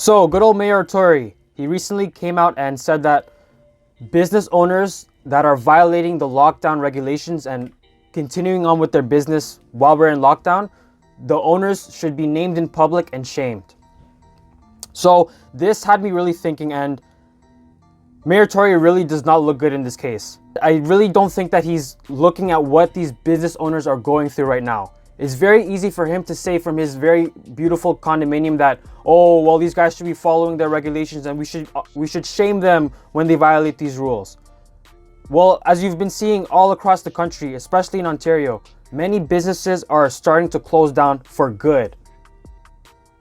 So, good old Mayor Tory, he recently came out and said that business owners that are violating the lockdown regulations and continuing on with their business while we're in lockdown, the owners should be named in public and shamed. So this had me really thinking, and Mayor Tory really does not look good in this case. I really don't think that he's looking at what these business owners are going through right now. It's very easy for him to say from his very beautiful condominium that, oh, well, these guys should be following their regulations and we should shame them when they violate these rules. Well, as you've been seeing all across the country, especially in Ontario, many businesses are starting to close down for good.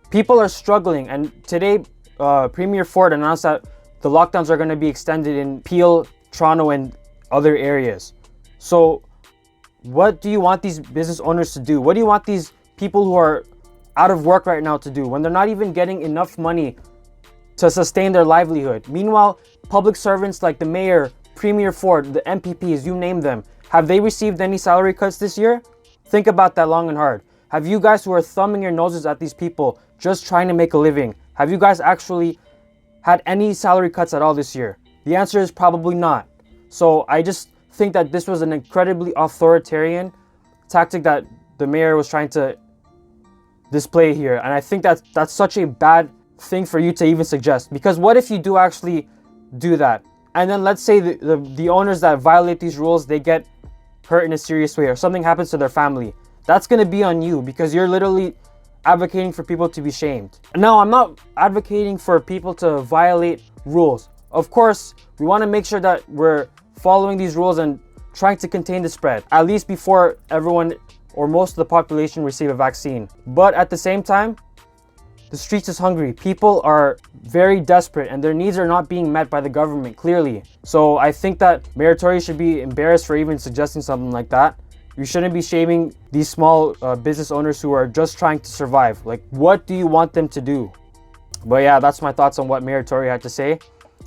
People are struggling, and today Premier Ford announced that the lockdowns are going to be extended in Peel, Toronto, and other areas. So what do you want these business owners to do? What do you want these people who are out of work right now to do when they're not even getting enough money to sustain their livelihood? Meanwhile, public servants like the mayor, Premier Ford, the MPPs, you name them, have they received any salary cuts this year? Think about that long and hard. Have you guys who are thumbing your noses at these people just trying to make a living, have you guys actually had any salary cuts at all this year? The answer is probably not. So I just think that this was an incredibly authoritarian tactic that the mayor was trying to display here. And I think that's such a bad thing for you to even suggest. Because what if you do actually do that? And then let's say the owners that violate these rules, they get hurt in a serious way or something happens to their family. That's going to be on you because you're literally advocating for people to be shamed. Now, I'm not advocating for people to violate rules. Of course, we want to make sure that we're following these rules and trying to contain the spread, at least before everyone or most of the population receive a vaccine. But at the same time, the streets is hungry. People are very desperate and their needs are not being met by the government, clearly. So I think that Mayor Tory should be embarrassed for even suggesting something like that. You shouldn't be shaming these small business owners who are just trying to survive. Like, what do you want them to do? But yeah, that's my thoughts on what Mayor Tory had to say.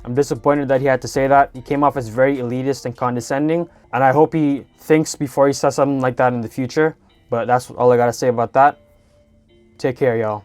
I'm disappointed that he had to say that. He came off as very elitist and condescending, and I hope he thinks before he says something like that in the future. But that's all I gotta say about that. Take care, y'all.